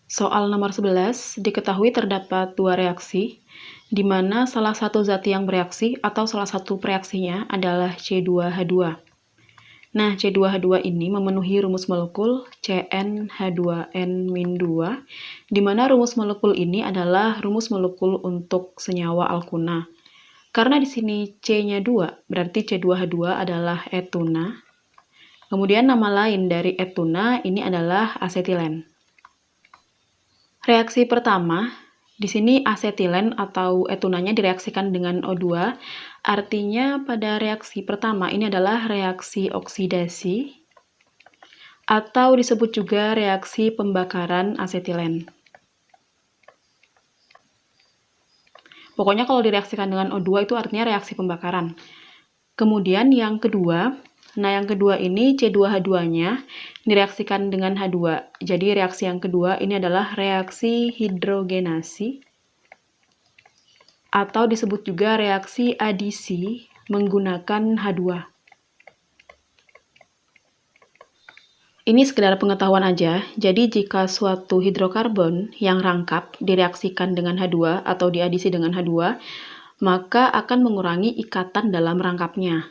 Soal nomor 11, diketahui terdapat dua reaksi, di mana salah satu zat yang bereaksi atau salah satu reaksinya adalah C2H2. Nah, C2H2 ini memenuhi rumus molekul CnH2n-2, di mana rumus molekul ini adalah rumus molekul untuk senyawa alkuna. Karena di sini C-nya 2, berarti C2H2 adalah etuna. Kemudian nama lain dari etuna ini adalah asetilen. Reaksi pertama, di sini asetilen atau etunanya direaksikan dengan O2, artinya pada reaksi pertama ini adalah reaksi oksidasi, atau disebut juga reaksi pembakaran asetilen. Pokoknya kalau direaksikan dengan O2 itu artinya reaksi pembakaran. Kemudian yang kedua, yang kedua ini C2H2-nya direaksikan dengan H2. Jadi reaksi yang kedua ini adalah reaksi hidrogenasi atau disebut juga reaksi adisi menggunakan H2. Ini sekedar pengetahuan aja, jadi jika suatu hidrokarbon yang rangkap direaksikan dengan H2 atau diadisi dengan H2, maka akan mengurangi ikatan dalam rangkapnya.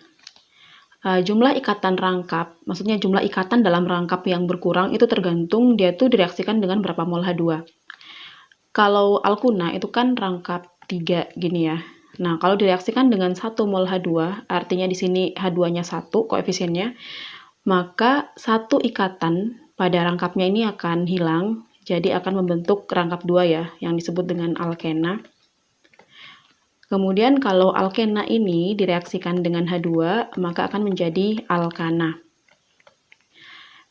Jumlah ikatan rangkap, maksudnya jumlah ikatan dalam rangkap yang berkurang itu tergantung dia tuh direaksikan dengan berapa mol H2. Kalau alkuna itu kan rangkap 3 gini ya. Nah, kalau direaksikan dengan 1 mol H2, artinya di sini H2-nya 1 koefisiennya, maka satu ikatan pada rangkapnya ini akan hilang, jadi akan membentuk rangkap 2 ya, yang disebut dengan alkena. Kemudian kalau alkena ini direaksikan dengan H2, maka akan menjadi alkana.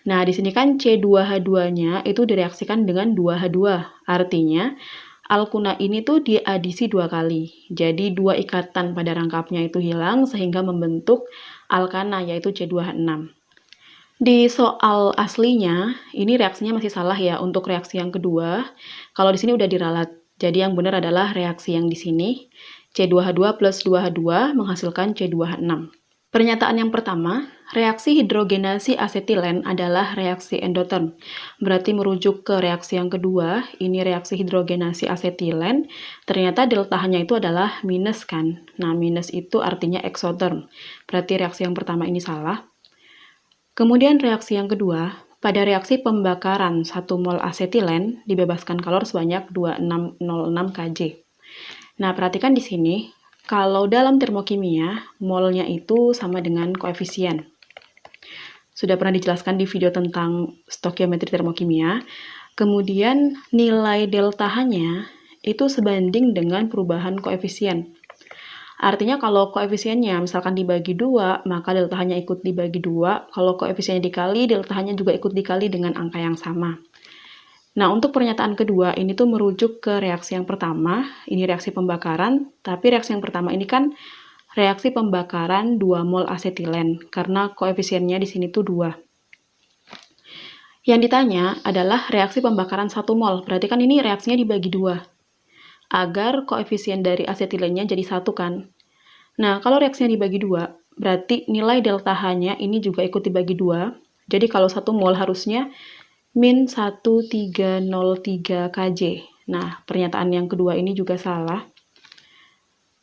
Nah, di sini kan C2H2-nya itu direaksikan dengan 2H2. Artinya, alkuna ini tuh diadisi 2 kali. Jadi, 2 ikatan pada rangkapnya itu hilang sehingga membentuk alkana, yaitu C2H6. Di soal aslinya, ini reaksinya masih salah ya untuk reaksi yang kedua. Kalau di sini udah diralat. Jadi yang benar adalah reaksi yang di sini. C2H2 plus 2H2 menghasilkan C2H6. Pernyataan yang pertama, reaksi hidrogenasi asetilen adalah reaksi endoterm. Berarti merujuk ke reaksi yang kedua, ini reaksi hidrogenasi asetilen, ternyata delta-nya itu adalah minus kan. Nah, minus itu artinya eksoterm. Berarti reaksi yang pertama ini salah. Kemudian reaksi yang kedua, pada reaksi pembakaran 1 mol asetilen dibebaskan kalor sebanyak 2606 Kj. Nah, perhatikan di sini, kalau dalam termokimia, molnya itu sama dengan koefisien. Sudah pernah dijelaskan di video tentang stokiometri termokimia. Kemudian nilai delta H-nya itu sebanding dengan perubahan koefisien. Artinya kalau koefisiennya misalkan dibagi 2, maka delta H-nya ikut dibagi 2. Kalau koefisiennya dikali, delta H-nya juga ikut dikali dengan angka yang sama. Nah, untuk pernyataan kedua, ini tuh merujuk ke reaksi yang pertama, ini reaksi pembakaran, tapi reaksi yang pertama ini kan reaksi pembakaran 2 mol asetilen, karena koefisiennya di sini tuh 2. Yang ditanya adalah reaksi pembakaran 1 mol, berarti kan ini reaksinya dibagi 2, agar koefisien dari asetilennya jadi 1 kan. Nah, kalau reaksinya dibagi 2, berarti nilai delta H-nya ini juga ikut dibagi 2, jadi kalau 1 mol harusnya min 1303 Kj. Nah, pernyataan yang kedua ini juga salah.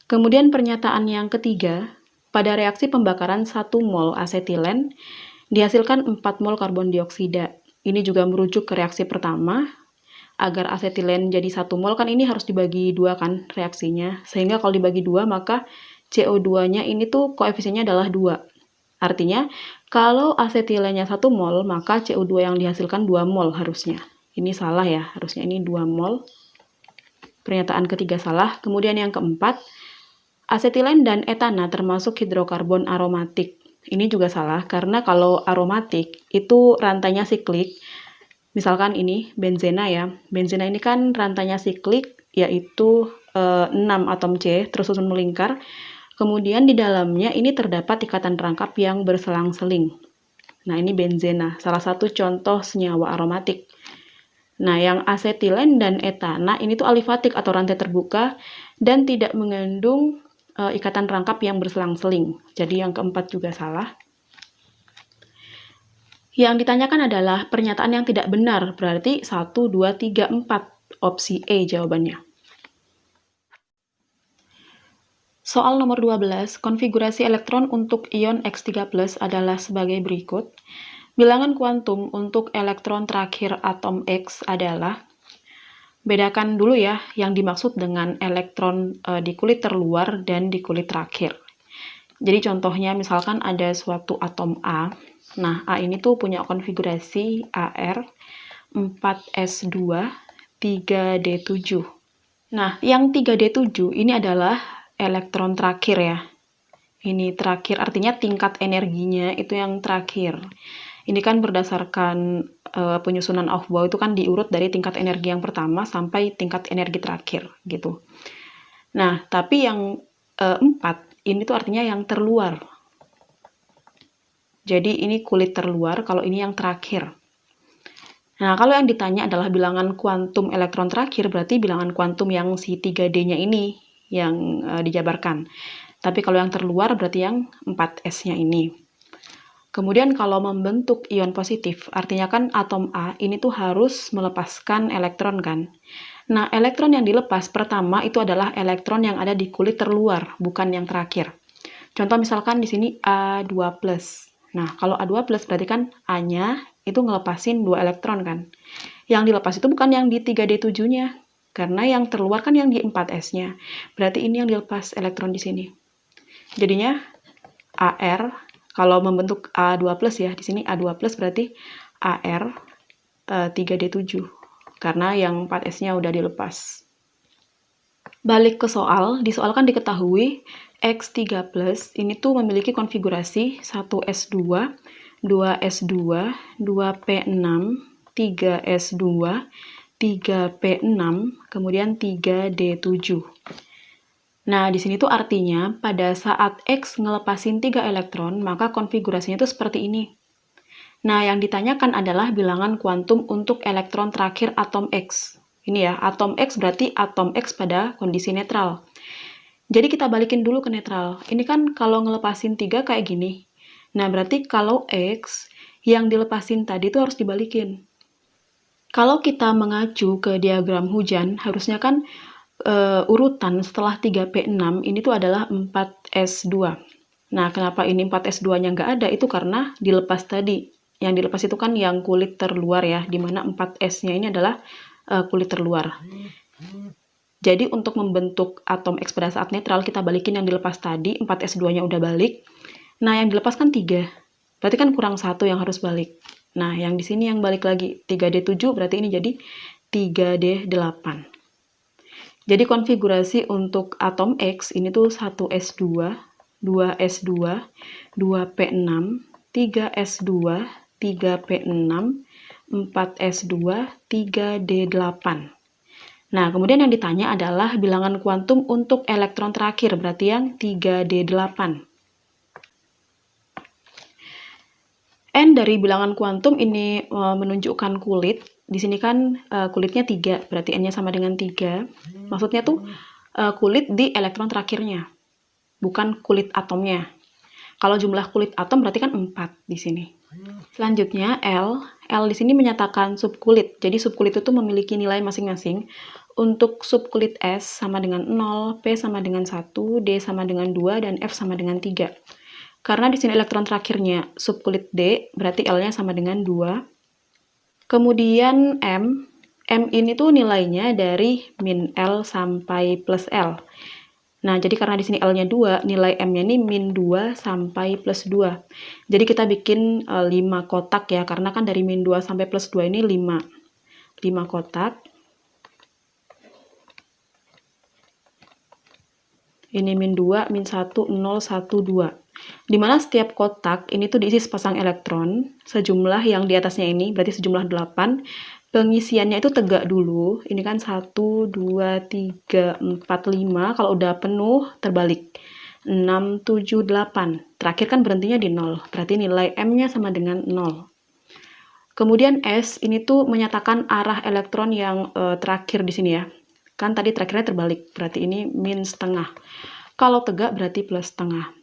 Kemudian pernyataan yang ketiga, pada reaksi pembakaran 1 mol asetilen dihasilkan 4 mol karbon dioksida. Ini juga merujuk ke reaksi pertama. Agar asetilen jadi 1 mol kan ini harus dibagi 2 kan reaksinya. Sehingga kalau dibagi 2 maka CO2-nya ini tuh koefisiennya adalah 2. Artinya, kalau asetilennya 1 mol, maka CO2 yang dihasilkan 2 mol harusnya. Ini salah ya, harusnya ini 2 mol. Pernyataan ketiga salah. Kemudian yang keempat, asetilen dan etana termasuk hidrokarbon aromatik. Ini juga salah, karena kalau aromatik itu rantainya siklik. Misalkan ini benzena ya. Benzena ini kan rantainya siklik, yaitu 6 atom C, terus susun melingkar. Kemudian di dalamnya ini terdapat ikatan rangkap yang berselang-seling. Nah, ini benzena, salah satu contoh senyawa aromatik. Nah, yang asetilen dan etana ini tuh alifatik atau rantai terbuka dan tidak mengandung ikatan rangkap yang berselang-seling. Jadi yang keempat juga salah. Yang ditanyakan adalah pernyataan yang tidak benar, berarti 1, 2, 3, 4. Opsi E jawabannya. Soal nomor 12, konfigurasi elektron untuk ion X3+ adalah sebagai berikut. Bilangan kuantum untuk elektron terakhir atom X adalah, bedakan dulu ya yang dimaksud dengan elektron di kulit terluar dan di kulit terakhir. Jadi contohnya misalkan ada suatu atom A. Nah, A ini tuh punya konfigurasi AR 4s2 3d7. Nah, yang 3d7 ini adalah elektron terakhir ya. Ini terakhir, artinya tingkat energinya itu yang terakhir. Ini kan berdasarkan penyusunan Aufbau itu kan diurut dari tingkat energi yang pertama sampai tingkat energi terakhir gitu. Nah, tapi yang 4 ini tuh artinya yang terluar. Jadi ini kulit terluar, kalau ini yang terakhir. Nah, kalau yang ditanya adalah bilangan kuantum elektron terakhir, berarti bilangan kuantum yang si 3D-nya ini yang dijabarkan. Tapi kalau yang terluar berarti yang 4s-nya ini. Kemudian kalau membentuk ion positif, artinya kan atom A ini tuh harus melepaskan elektron kan. Nah, elektron yang dilepas pertama itu adalah elektron yang ada di kulit terluar, bukan yang terakhir. Contoh misalkan di sini A2+. Nah, kalau A2+ berarti kan A-nya itu ngelepasin 2 elektron kan. Yang dilepas itu bukan yang di 3D7-nya, karena yang terluar kan yang di 4s-nya. Berarti ini yang dilepas elektron di sini. Jadinya AR, kalau membentuk A2+ ya, di sini A2+ berarti AR 3D7, karena yang 4s-nya udah dilepas. Balik ke soal, di soal kan diketahui X3+ ini tuh memiliki konfigurasi 1s2, 2s2, 2p6, 3s2, 3p6, kemudian 3d7. Nah, di sini tuh artinya pada saat X ngelepasin 3 elektron, maka konfigurasinya tuh seperti ini. Nah, yang ditanyakan adalah bilangan kuantum untuk elektron terakhir atom X. Ini ya, atom X berarti atom X pada kondisi netral. Jadi kita balikin dulu ke netral. Ini kan kalau ngelepasin 3 kayak gini. Nah, berarti kalau X yang dilepasin tadi tuh harus dibalikin. Kalau kita mengacu ke diagram hujan, harusnya kan urutan setelah 3p6 ini tuh adalah 4s2. Nah, kenapa ini 4s2-nya nggak ada? Itu karena dilepas tadi. Yang dilepas itu kan yang kulit terluar ya, di mana 4s-nya ini adalah kulit terluar. Jadi untuk membentuk atom X pada saat netral, kita balikin yang dilepas tadi, 4s2-nya udah balik. Nah, yang dilepas kan 3. Berarti kan kurang 1 yang harus balik. Nah, yang di sini yang balik lagi 3d7, berarti ini jadi 3d8. Jadi konfigurasi untuk atom X ini tuh 1s2, 2s2, 2p6, 3s2, 3p6, 4s2, 3d8. Nah, kemudian yang ditanya adalah bilangan kuantum untuk elektron terakhir, berarti yang 3d8. N dari bilangan kuantum ini menunjukkan kulit. Di sini kan kulitnya 3, berarti N-nya sama dengan 3. Maksudnya tuh kulit di elektron terakhirnya, bukan kulit atomnya. Kalau jumlah kulit atom berarti kan 4 di sini. Selanjutnya L di sini menyatakan subkulit. Jadi subkulit itu memiliki nilai masing-masing. Untuk subkulit S sama dengan 0, P sama dengan 1, D sama dengan 2, dan F sama dengan 3. Karena di sini elektron terakhirnya subkulit D, berarti L-nya sama dengan 2. Kemudian M ini tuh nilainya dari min L sampai plus L. Nah, jadi karena di sini L-nya 2, nilai M-nya ini min 2 sampai plus 2. Jadi kita bikin 5 kotak ya, karena kan dari min 2 sampai plus 2 ini 5. 5 kotak. Ini min 2, min 1, 0, 1, 2. Dimana setiap kotak ini tuh diisi sepasang elektron, sejumlah yang di atasnya ini, berarti sejumlah 8. Pengisiannya itu tegak dulu, ini kan 1, 2, 3, 4, 5, kalau udah penuh terbalik. 6, 7, 8. Terakhir kan berhentinya di 0, berarti nilai M-nya sama dengan 0. Kemudian S ini tuh menyatakan arah elektron yang terakhir di sini ya. Kan tadi terakhirnya terbalik, berarti ini min setengah. Kalau tegak berarti plus setengah.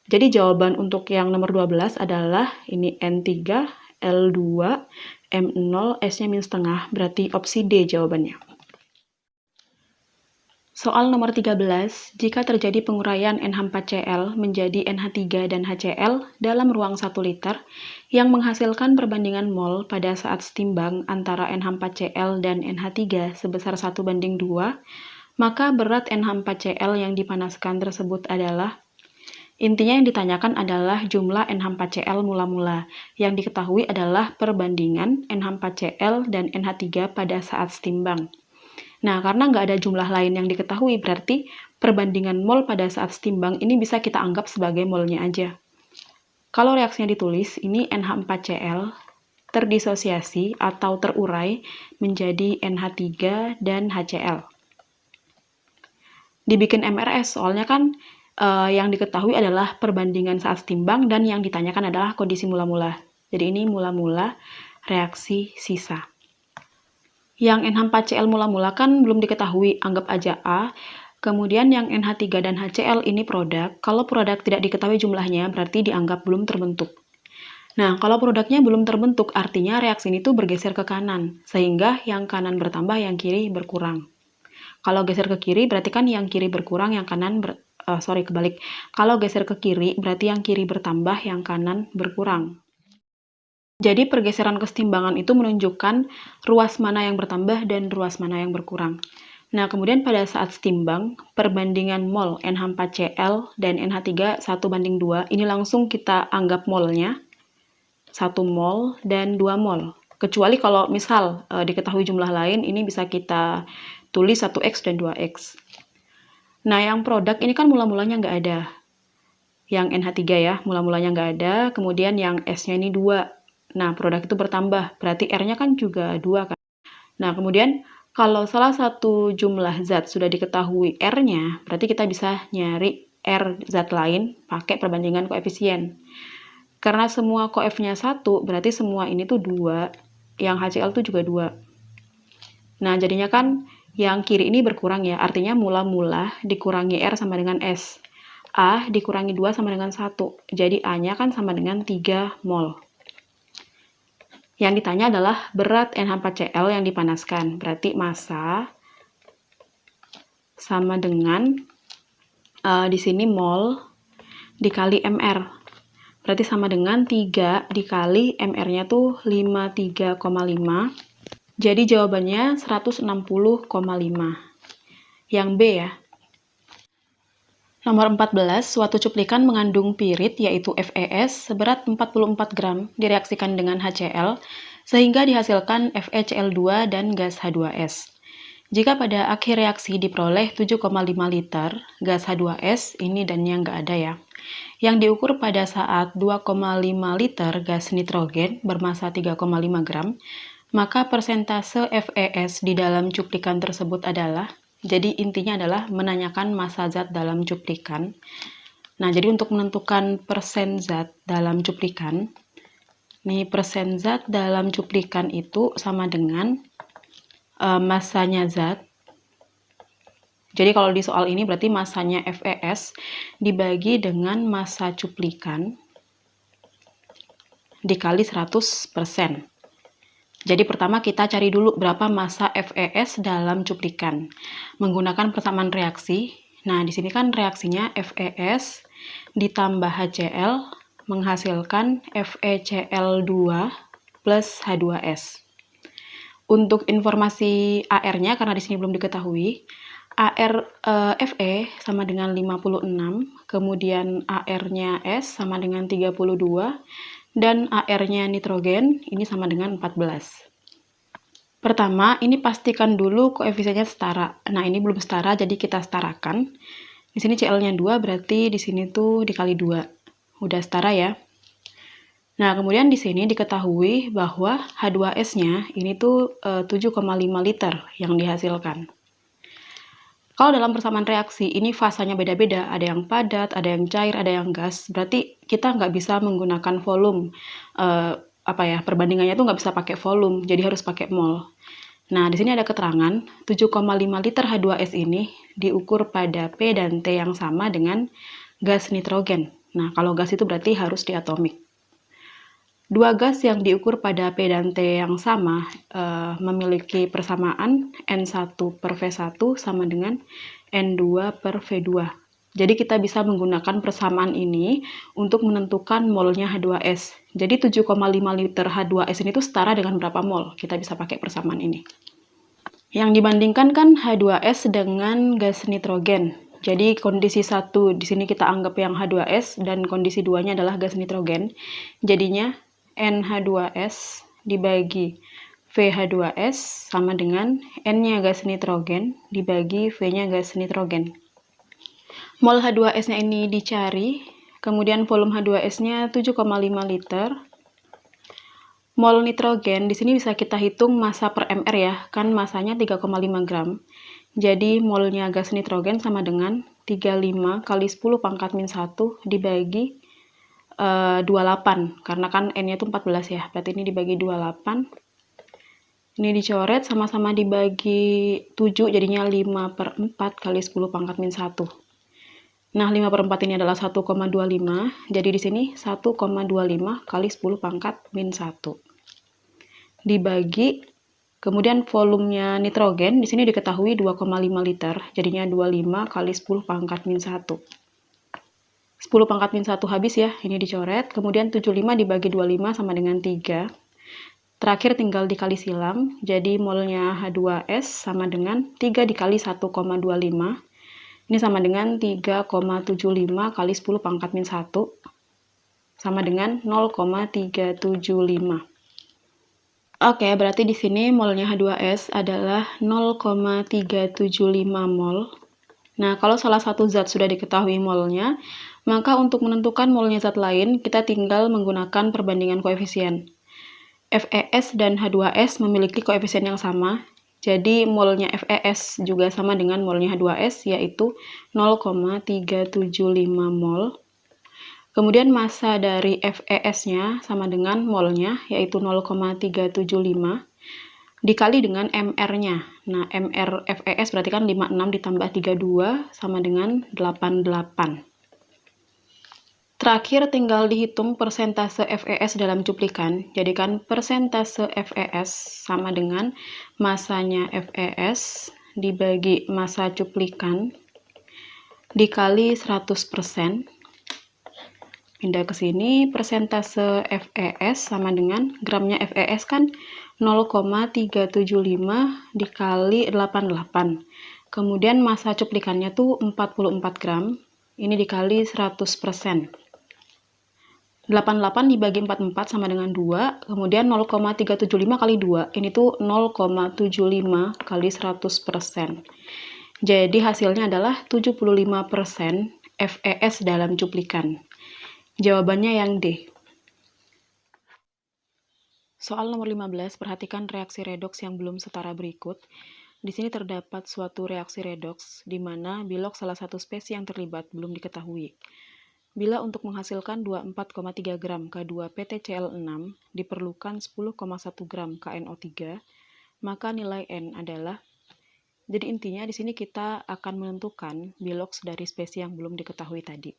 Jadi jawaban untuk yang nomor 12 adalah ini N3, L2, M0, S-nya min setengah, berarti opsi D jawabannya. Soal nomor 13, jika terjadi penguraian NH4Cl menjadi NH3 dan HCl dalam ruang 1 liter yang menghasilkan perbandingan mol pada saat setimbang antara NH4Cl dan NH3 sebesar 1:2, maka berat NH4Cl yang dipanaskan tersebut adalah. Intinya yang ditanyakan adalah jumlah NH4Cl mula-mula. Yang diketahui adalah perbandingan NH4Cl dan NH3 pada saat setimbang. Nah, karena nggak ada jumlah lain yang diketahui, berarti perbandingan mol pada saat setimbang ini bisa kita anggap sebagai molnya aja. Kalau reaksinya ditulis, ini NH4Cl terdisosiasi atau terurai menjadi NH3 dan HCl. Dibikin MRS, soalnya kan yang diketahui adalah perbandingan saat setimbang dan yang ditanyakan adalah kondisi mula-mula. Jadi ini mula-mula reaksi sisa. Yang NH4Cl mula-mula kan belum diketahui, anggap aja A. Kemudian yang NH3 dan HCl ini produk. Kalau produk tidak diketahui jumlahnya, berarti dianggap belum terbentuk. Nah, kalau produknya belum terbentuk, artinya reaksi ini tuh bergeser ke kanan. Sehingga yang kanan bertambah, yang kiri berkurang. Kalau geser ke kiri, berarti kan yang kiri berkurang, yang kanan kebalik. Kalau geser ke kiri, berarti yang kiri bertambah, yang kanan berkurang. Jadi pergeseran kesetimbangan itu menunjukkan ruas mana yang bertambah dan ruas mana yang berkurang. Nah, kemudian pada saat setimbang, perbandingan mol NH4Cl dan NH3 1:2, ini langsung kita anggap molnya 1 mol dan 2 mol. Kecuali kalau misal diketahui jumlah lain, ini bisa kita tulis 1X dan 2X. Nah, yang produk ini kan mula-mulanya nggak ada. Yang NH3 ya, mula-mulanya nggak ada, kemudian yang S-nya ini 2. Nah, produk itu bertambah, berarti R-nya kan juga 2 kan. Nah, kemudian kalau salah satu jumlah zat sudah diketahui R-nya, berarti kita bisa nyari R zat lain pakai perbandingan koefisien. Karena semua koefnya 1, berarti semua ini tuh 2, yang HCl tuh juga 2. Nah, jadinya kan yang kiri ini berkurang ya, artinya mula-mula dikurangi R sama dengan S. A dikurangi 2 sama dengan 1, jadi A-nya kan sama dengan 3 mol. Yang ditanya adalah berat NH4Cl yang dipanaskan. Berarti massa sama dengan di sini mol dikali mR. Berarti sama dengan 3 dikali mR-nya tuh 53,5. Jadi jawabannya 160,5. Yang B ya. Nomor 14, suatu cuplikan mengandung pirit yaitu FeS seberat 44 gram direaksikan dengan HCl sehingga dihasilkan FeCl2 dan gas H2S. Jika pada akhir reaksi diperoleh 7,5 liter gas H2S, ini dannya nggak ada ya, yang diukur pada saat 2,5 liter gas nitrogen bermassa 3,5 gram, maka persentase FeS di dalam cuplikan tersebut adalah. Jadi intinya adalah menanyakan massa zat dalam cuplikan. Nah, jadi untuk menentukan persen zat dalam cuplikan, nih persen zat dalam cuplikan itu sama dengan massanya zat. Jadi kalau di soal ini berarti massanya FeS dibagi dengan massa cuplikan dikali 100%. Jadi pertama kita cari dulu berapa massa FeS dalam cuplikan. Menggunakan persamaan reaksi. Nah, di sini kan reaksinya FeS ditambah HCl menghasilkan FeCl2 plus H2S. Untuk informasi AR-nya karena di sini belum diketahui, Fe sama dengan 56, kemudian AR-nya S sama dengan 32, dan AR-nya nitrogen ini sama dengan 14. Pertama, ini pastikan dulu koefisiennya setara. Nah, ini belum setara, jadi kita setarakan. Di sini Cl-nya 2, berarti di sini tuh dikali 2. Udah setara ya. Nah, kemudian di sini diketahui bahwa H2S-nya ini tuh 7,5 liter yang dihasilkan. Kalau dalam persamaan reaksi, ini fasanya beda-beda. Ada yang padat, ada yang cair, ada yang gas. Berarti kita nggak bisa menggunakan volume. Perbandingannya tuh nggak bisa pakai volume, jadi harus pakai mol. Nah, di sini ada keterangan, 7,5 liter H2S ini diukur pada P dan T yang sama dengan gas nitrogen. Nah, kalau gas itu berarti harus diatomik. Dua gas yang diukur pada P dan T yang sama memiliki persamaan N1 per V1 sama dengan N2 per V2. Jadi kita bisa menggunakan persamaan ini untuk menentukan molnya H2S. Jadi 7,5 liter H2S ini tuh setara dengan berapa mol? Kita bisa pakai persamaan ini. Yang dibandingkan kan H2S dengan gas nitrogen. Jadi kondisi 1 di sini kita anggap yang H2S dan kondisi 2-nya adalah gas nitrogen. Jadinya NH2S dibagi VH2S sama dengan N-nya gas nitrogen dibagi V-nya gas nitrogen. Mol H2S-nya ini dicari, kemudian volume H2S-nya 7,5 liter. Mol nitrogen di sini bisa kita hitung massa per mR ya, kan massanya 3,5 gram. Jadi molnya gas nitrogen sama dengan 35 kali 10 pangkat min 1 dibagi 28, karena kan N-nya itu 14 ya, berarti ini dibagi 28. Ini dicoret, sama-sama dibagi 7, jadinya 5 per 4 kali 10 pangkat min 1. Nah, 5 per 4 ini adalah 1,25, jadi di sini 1,25 kali 10 pangkat min 1. Dibagi, kemudian volumenya nitrogen, di sini diketahui 2,5 liter, jadinya 25 kali 10 pangkat min 1. 10 pangkat min 1 habis ya, ini dicoret, kemudian 75 dibagi 25 sama dengan 3. Terakhir tinggal dikali silang, jadi molnya H2S sama dengan 3 dikali 1,25. Ini sama dengan 3,75 kali 10 pangkat min 1, sama dengan 0,375. Oke, berarti di sini molnya H2S adalah 0,375 mol. Nah, kalau salah satu zat sudah diketahui molnya, maka untuk menentukan molnya zat lain, kita tinggal menggunakan perbandingan koefisien. FeS dan H2S memiliki koefisien yang sama, jadi molnya FeS juga sama dengan molnya H2S, yaitu 0,375 mol. Kemudian massa dari FeS-nya sama dengan molnya, yaitu 0,375, dikali dengan MR-nya. Nah, MR FeS berarti kan 56 ditambah 32 sama dengan 88. Terakhir tinggal dihitung persentase FeS dalam cuplikan. Jadikan persentase FeS sama dengan massanya FeS dibagi massa cuplikan dikali 100%. Pindah ke sini, persentase FeS sama dengan gramnya FeS kan 0,375 dikali 88. Kemudian massa cuplikannya tuh 44 gram. Ini dikali 100%. 88 dibagi 44 sama dengan 2, kemudian 0,375 kali 2, ini tuh 0,75 kali 100%. Jadi hasilnya adalah 75% FeS dalam cuplikan. Jawabannya yang D. Soal nomor 15, perhatikan reaksi redoks yang belum setara berikut. Di sini terdapat suatu reaksi redoks, di mana bilok salah satu spesies yang terlibat belum diketahui. Bila untuk menghasilkan 24,3 gram K2PtCl6 diperlukan 10,1 gram KNO3, maka nilai N adalah. Jadi intinya di sini kita akan menentukan biloks dari spesies yang belum diketahui tadi.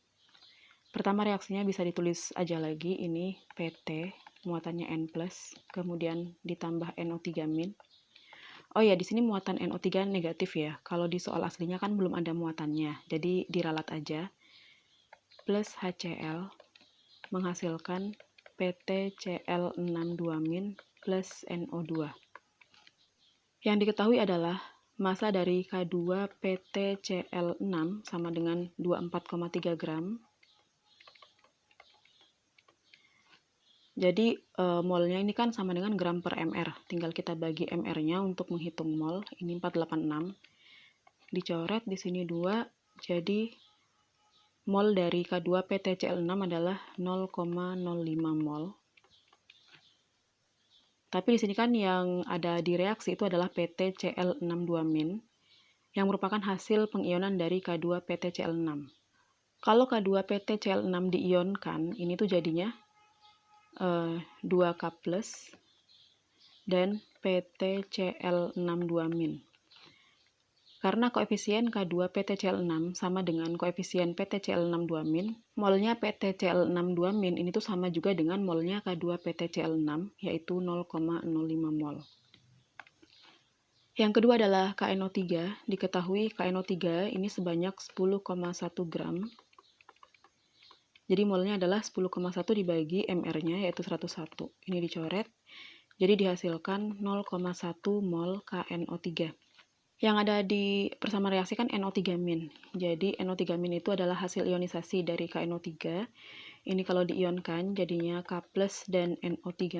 Pertama reaksinya bisa ditulis aja lagi, ini PT, muatannya N+, kemudian ditambah NO3-. Oh ya, di sini muatan NO3 negatif ya. Kalau di soal aslinya kan belum ada muatannya, jadi diralat aja. Plus HCl menghasilkan PtCl62- plus NO2. Yang diketahui adalah massa dari K2PtCl6 sama dengan 24,3 gram. Jadi molnya ini kan sama dengan gram per mR. Tinggal kita bagi mR-nya untuk menghitung mol. Ini 486. Dicoret di sini 2, jadi mol dari K2PtCl6 adalah 0,05 mol. Tapi di sini kan yang ada di reaksi itu adalah PtCl62- yang merupakan hasil pengionan dari K2PtCl6. Kalau K2PtCl6 diionkan, ini tuh jadinya 2K+ dan PtCl62-. Karena koefisien K2 PtCl6 sama dengan koefisien PtCl6 2-min, molnya PtCl6 2-min ini tuh sama juga dengan molnya K2 PtCl6, yaitu 0,05 mol. Yang kedua adalah KNO3. Diketahui KNO3 ini sebanyak 10,1 gram. Jadi molnya adalah 10,1 dibagi MR-nya, yaitu 101. Ini dicoret. Jadi dihasilkan 0,1 mol KNO3. Yang ada di bersama reaksi kan NO3-. Jadi NO3- itu adalah hasil ionisasi dari KNO3. Ini kalau diionkan jadinya K+ dan NO3-.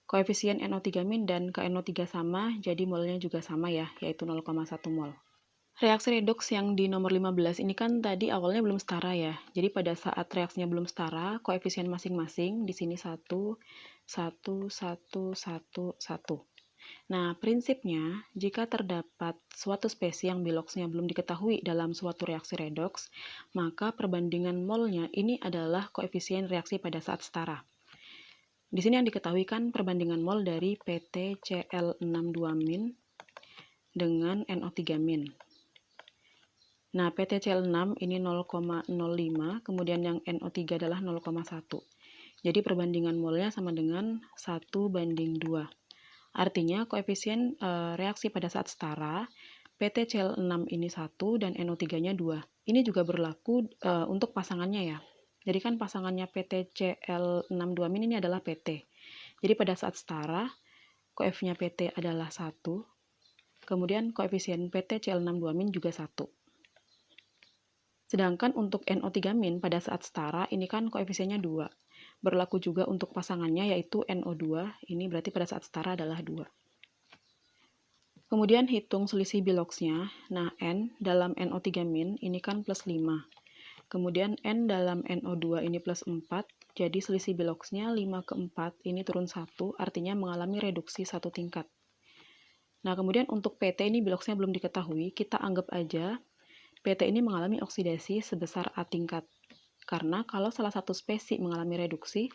Koefisien NO3- dan KNO3 sama, jadi molnya juga sama ya, yaitu 0,1 mol. Reaksi redoks yang di nomor 15 ini kan tadi awalnya belum setara ya. Jadi pada saat reaksinya belum setara, koefisien masing-masing di sini 1, 1, 1, 1, 1. Nah, prinsipnya, jika terdapat suatu spesies yang biloksnya belum diketahui dalam suatu reaksi redoks, maka perbandingan molnya ini adalah koefisien reaksi pada saat setara. Di sini yang diketahui kan perbandingan mol dari PtCl62- dengan NO3-. Nah, PtCl6 ini 0,05, kemudian yang NO3 adalah 0,1. Jadi perbandingan molnya sama dengan 1:2. Artinya koefisien reaksi pada saat setara, PtCl6 ini 1 dan NO3-nya 2. Ini juga berlaku untuk pasangannya ya. Jadi kan pasangannya PtCl62- ini adalah PT. Jadi pada saat setara, koefnya PT adalah 1, kemudian koefisien PtCl62- juga 1. Sedangkan untuk NO3- pada saat setara, ini kan koefisiennya 2. Berlaku juga untuk pasangannya yaitu NO2, ini berarti pada saat setara adalah 2. Kemudian hitung selisih biloksnya. Nah, N dalam NO3- ini kan plus 5. Kemudian N dalam NO2 ini plus 4, jadi selisih biloksnya 5 ke 4, ini turun 1, artinya mengalami reduksi 1 tingkat. Nah, kemudian untuk PT ini biloksnya belum diketahui, kita anggap aja PT ini mengalami oksidasi sebesar A tingkat. Karena kalau salah satu spesies mengalami reduksi,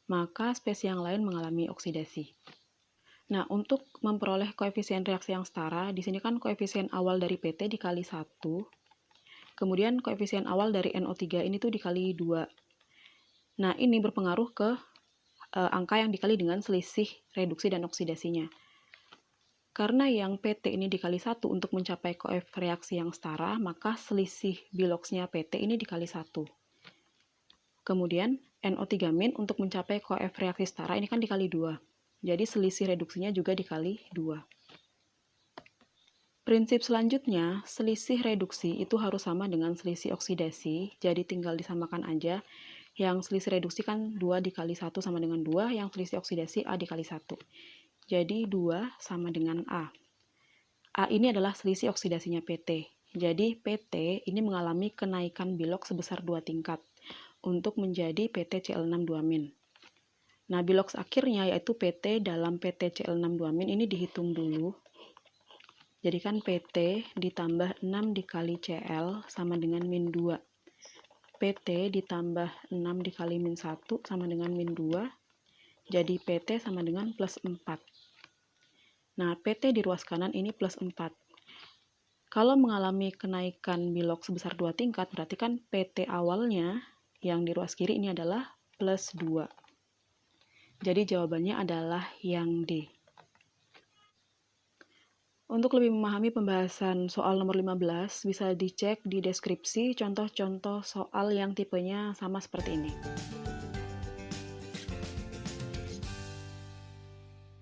maka spesies yang lain mengalami oksidasi. Nah, untuk memperoleh koefisien reaksi yang setara, di sini kan koefisien awal dari PT dikali 1, kemudian koefisien awal dari NO3 ini tuh dikali 2. Nah, ini berpengaruh ke angka yang dikali dengan selisih reduksi dan oksidasinya. Karena yang PT ini dikali 1 untuk mencapai koef reaksi yang setara, maka selisih biloksnya PT ini dikali 1. Kemudian NO3- untuk mencapai koef reaksi setara ini kan dikali 2. Jadi selisih reduksinya juga dikali 2. Prinsip selanjutnya, selisih reduksi itu harus sama dengan selisih oksidasi, jadi tinggal disamakan aja. Yang selisih reduksi kan 2 dikali 1 sama dengan 2, yang selisih oksidasi A dikali 1. Jadi 2 sama dengan A. A ini adalah selisih oksidasinya PT. Jadi PT ini mengalami kenaikan bilok sebesar 2 tingkat untuk menjadi PtCl62-. Nah, biloks akhirnya yaitu PT dalam PtCl62- ini dihitung dulu. Jadi kan PT ditambah 6 dikali Cl sama dengan min 2. PT ditambah 6 dikali min 1 sama dengan min 2. Jadi PT sama dengan plus 4. Nah, PT di ruas kanan ini plus 4. Kalau mengalami kenaikan bilok sebesar 2 tingkat, berarti kan PT awalnya yang di ruas kiri ini adalah plus 2. Jadi jawabannya adalah yang D. Untuk lebih memahami pembahasan soal nomor 15, bisa dicek di deskripsi contoh-contoh soal yang tipenya sama seperti ini.